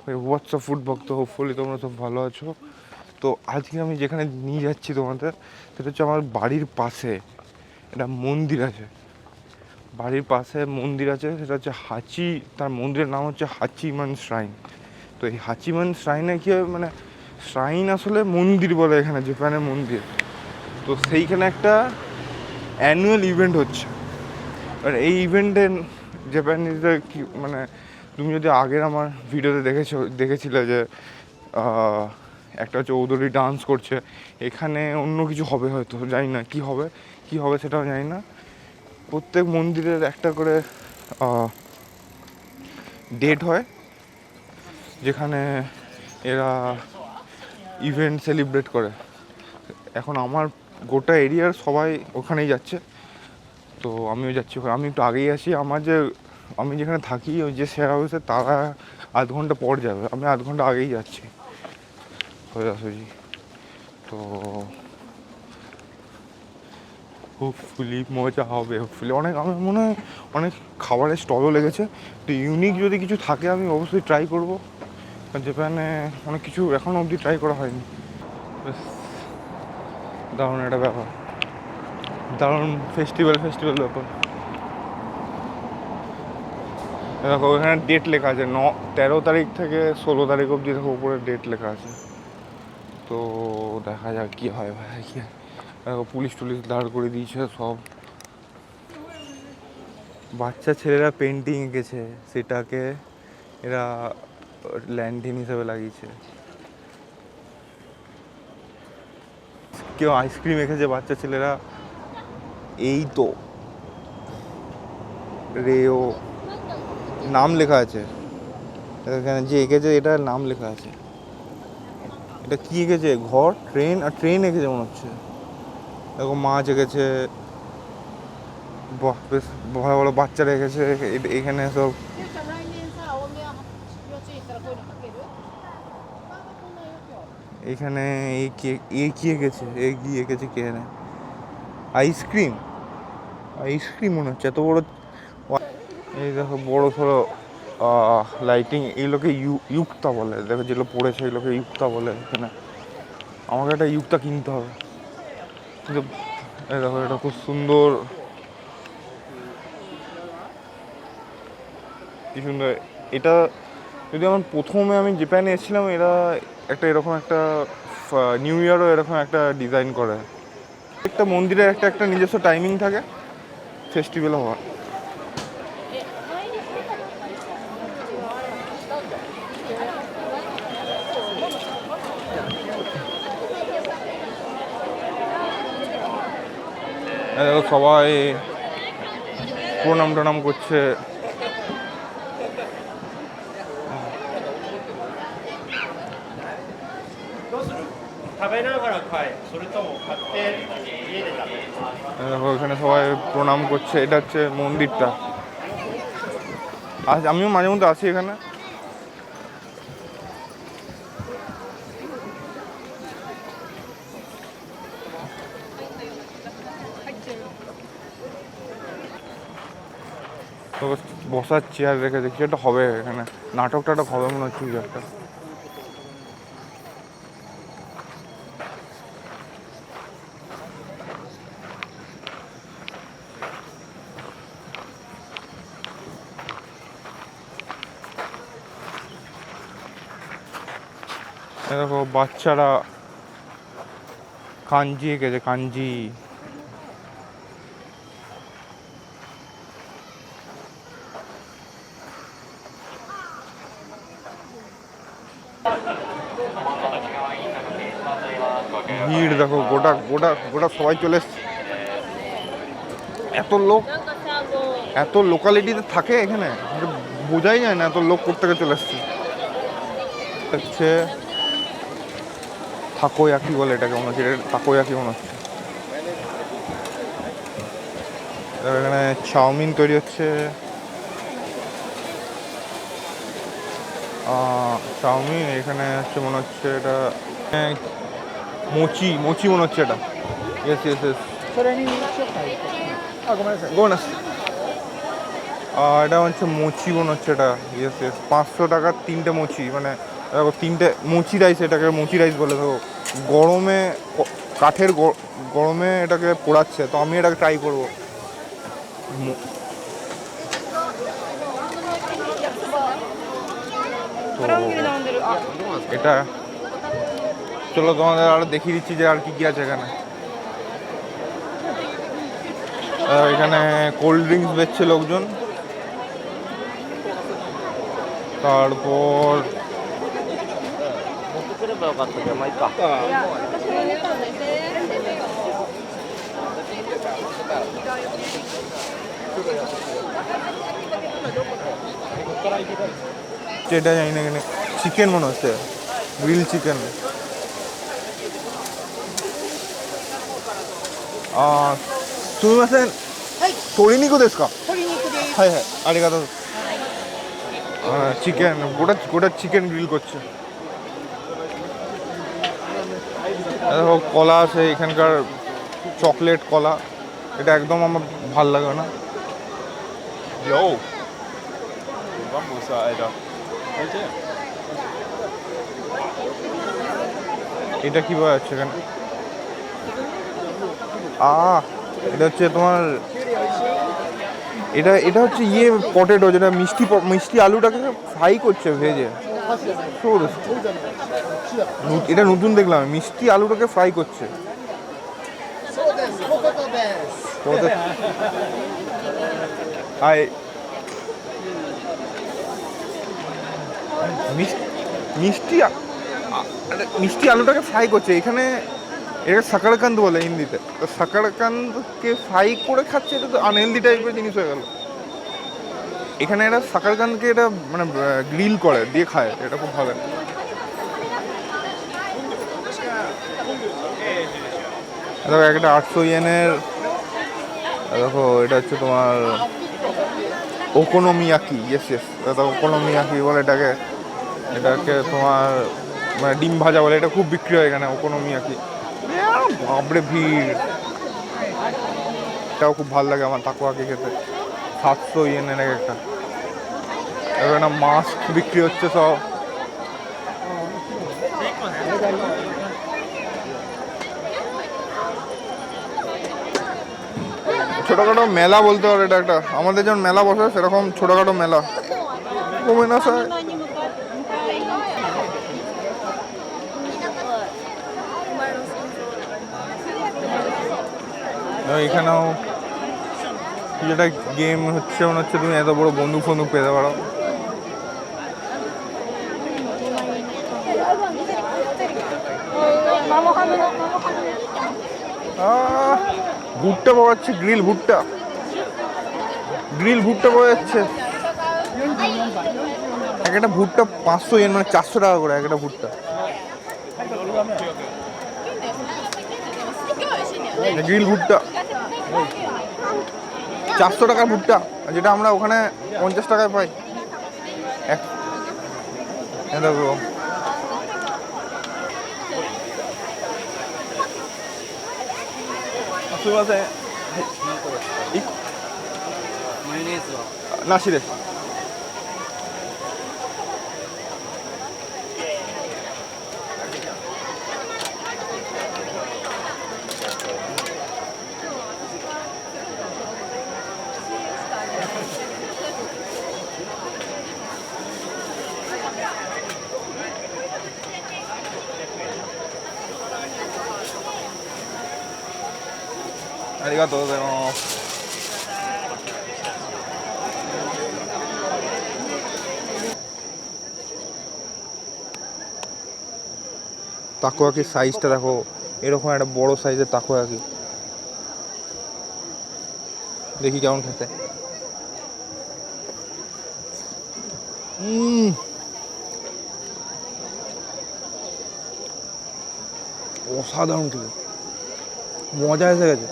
WhatsApp food ভক্ত, hopefully তোমরা সব ভালো আছো। তো আজকে আমি যেখানে নিয়ে যাচ্ছি তোমাদের, সেটা হচ্ছে আমার বাড়ির পাশে একটা মন্দির আছে। বাড়ির পাশে মন্দির আছে, সেটা হচ্ছে তার মন্দিরের নাম হচ্ছে হাচিমান শ্রাইন। তো এই হাচিমান শ্রাইনে কি হয়, মানে শ্রাইন আসলে মন্দির বলে এখানে, জাপানের মন্দির। তো সেইখানে একটা অ্যানুয়াল ইভেন্ট হচ্ছে। আর এই ইভেন্টে জাপানিজদের কি মানে, তুমি যদি আগের আমার ভিডিওতে দেখেছিলে যে একটা চৌধুরী ডান্স করছে, এখানে অন্য কিছু হবে হয়তো, জানি না কী হবে সেটাও জানি না। প্রত্যেক মন্দিরের একটা করে ডেট হয় যেখানে এরা ইভেন্ট সেলিব্রেট করে। এখন আমার গোটা এরিয়ার সবাই ওখানেই যাচ্ছে, তো আমিও যাচ্ছি। আমি একটু আগেই আসি, আমি যেখানে থাকি ওই যে শেয়ার হাউসে, তারা আধ ঘন্টা পর যাবে, আমি আধ ঘন্টা আগেই যাচ্ছি সোজাসুজি। তো হোপফুলি মজা হবে, হোপফুলি আমার মনে হয় অনেক খাবারের স্টলও লেগেছে। তো ইউনিক যদি কিছু থাকে আমি অবশ্যই ট্রাই করবো, কারণ জাপানে অনেক কিছু এখনও অবধি ট্রাই করা হয়নি। বেশ দারুণ একটা ব্যাপার, দারুণ ফেস্টিভ্যাল ব্যাপার। দেখো এখানে ডেট লেখা আছে 13 তারিখ থেকে 16 তারিখ অবধি, দেখো উপরে ডেট লেখা আছে। তো দেখা যাক কী হয় ভাই, কী দেখো পুলিশ দাঁড় করে দিয়েছে সব। বাচ্চা ছেলেরা পেন্টিং এঁকেছে, সেটাকে এরা ল্যান্টিন হিসেবে লাগিয়েছে। কেউ আইসক্রিম এঁকেছে বাচ্চা ছেলেরা। এই তো রেও নাম লেখা আছে এখানে, যে এঁকেছে এটার নাম লেখা আছে। এটা কি এঁকেছে? ঘর, ট্রেন এঁকেছে মনে হচ্ছে। দেখো মাছ এঁকেছে, বাহ বেশ ভালো ভালো বাচ্চারা এঁকেছে এখানে সব। এখানে কি এঁকেছে, কি এঁকেছে কে জানে। আইসক্রিম মনে হচ্ছে, এত বড়। এই দেখো বড় সড়ো লাইটিং, এইগুলোকে ইউক্তা বলে। দেখো যেগুলো পড়েছে এগুলোকে ইউক্তা বলে এখানে। আমাকে একটা ইউক্তা কিনতে হবে। কিন্তু এই দেখো এটা খুব সুন্দর, কি সুন্দর এটা। যদি প্রথমে আমি জাপানে এসেছিলাম, এরা এরকম একটা নিউ ইয়ারও এরকম একটা ডিজাইন করে। একটা মন্দিরের একটা নিজস্ব টাইমিং থাকে ফেস্টিভ্যাল হওয়ার। সবাই প্রণাম করছে। দেখো এখানে সবাই প্রণাম করছে, এটা হচ্ছে মন্দিরটা। আজ আমিও মাঝে মধ্যে আসি এখানে। তো বসার চেয়ার রেখেছে, কিছু একটা হবে এখানে, নাটকটা হবে মনে হচ্ছে কিছু একটা। দেখো বাচ্চারা কাঞ্জি এঁকেছে, কাঞ্জি। ভিড় দেখো, গোটা গোটা গোটা সবাই চলে এসছে। এত লোকালিটিতে থাকে এখানে, বোঝাই যায় না এত লোক কোত্থেকে চলে এসছে। হচ্ছে থাকোয়াকি বলে এটাকে, মনে হচ্ছে থাকোয়াকি মনে হচ্ছে। এখানে চাউমিন তৈরি হচ্ছে, চাউমিন। এখানে হচ্ছে মনে হচ্ছে এটা মোচি মনে হচ্ছে এটা। Yes yes yes. それにしようか。あ、ごめんなさい。ごめんなさい。এটা হচ্ছে মুচি মনে হচ্ছে, এটা ইয়েস ইয়েস 500 টাকার 3টে মুচি, মানে দেখো 3টে মুচি রাইস, এটাকে মুচি রাইস বলে। দেখো গরমে কাঠের গরমে এটাকে পোড়াচ্ছে, তো আমি এটাকে ট্রাই করবো। তো এটা চলো তোমাদের আরো দেখিয়ে দিচ্ছি যে আর কি কি আছে এখানে। এখানে কোল্ড ড্রিঙ্কস বেচছে লোকজন, তারপর এটা জানি না, এখানে চিকেন মনে হচ্ছে, গ্রিল চিকেন। তুমি মাসে তোরিনিকো দেশ কা? হ্যাঁ হ্যাঁ, আরিগাতো। চিকেন, গোটা গোটা চিকেন গ্রিল করছে। দেখো কলা আছে এখানকার, চকলেট কলা, এটা একদম আমার ভাল লাগে না। এটা কি পাওয়া যাচ্ছে এখানে? এটা হচ্ছে তোমার, এটা এটা হচ্ছে ইয়ে পটেটো, যেটা মিষ্টি মিষ্টি আলুটাকে ফ্রাই করছে ভেজে। এটা নতুন দেখলাম, মিষ্টি আলুটাকে ফ্রাই করছে। মিষ্টি মিষ্টি আলুটাকে ফ্রাই করছে এখানে। এটা সাকারকান্দ বলে হিন্দিতে, তো সাকারকান্দকে ফ্রাই করে খাচ্ছে, এটা তো আনহেলদি টাইপের জিনিস হয়ে গেল। এখানে এটা সাকারকান্দকে এটা মানে গ্রিল করে দিয়ে খায়, এটা খুব ভালো। দেখো একটা 800 ইয়েনের, দেখো এটা হচ্ছে তোমার ওকোনোমিয়াকি। ইয়েস ইয়েস, এটা ওকোনোমিয়াকি বলে এটাকে। এটাকে তোমার মানে ডিম ভাজা বলে, এটা খুব বিক্রি হয় এখানে ওকোনোমিয়াকি। বাপরে ভিড়, এটাও খুব ভালো লাগে আমার তাকোয়াকি খেতে। 700 ইয়েনের একটা। এখানে মাস্ক বিক্রি হচ্ছে সব। ছোটখাটো মেলা বলতে পারো এটা একটা, আমাদের যেমন মেলা বসে সেরকম ছোটখাটো মেলা। কমে না স্যার, এখানেও যেটা গেম হচ্ছে মনে হচ্ছে তুমি এত বড় বন্দুক ফন্দুক পেতে পারো। ভুট্টা পাওয়া যাচ্ছে, গ্রিল ভুট্টা, গ্রিল ভুট্টা পাওয়া যাচ্ছে। একটা ভুট্টা 500 ইয়েন, মানে 400 টাকা করে একটা ভুট্টা। গ্রিল ভুট্টা 400 টাকার ভুট্টা, যেটা আমরা ওখানে 50 টাকায় পাই। দেখোなしです。ありがとうございます。তাকোয়াকির সাইজটা দেখো, এরকম একটা বড় সাইজের তাকোয়াকি। দেখি কেমন খেতে। অসাধারণ খেতে, মজা এসে গেছে।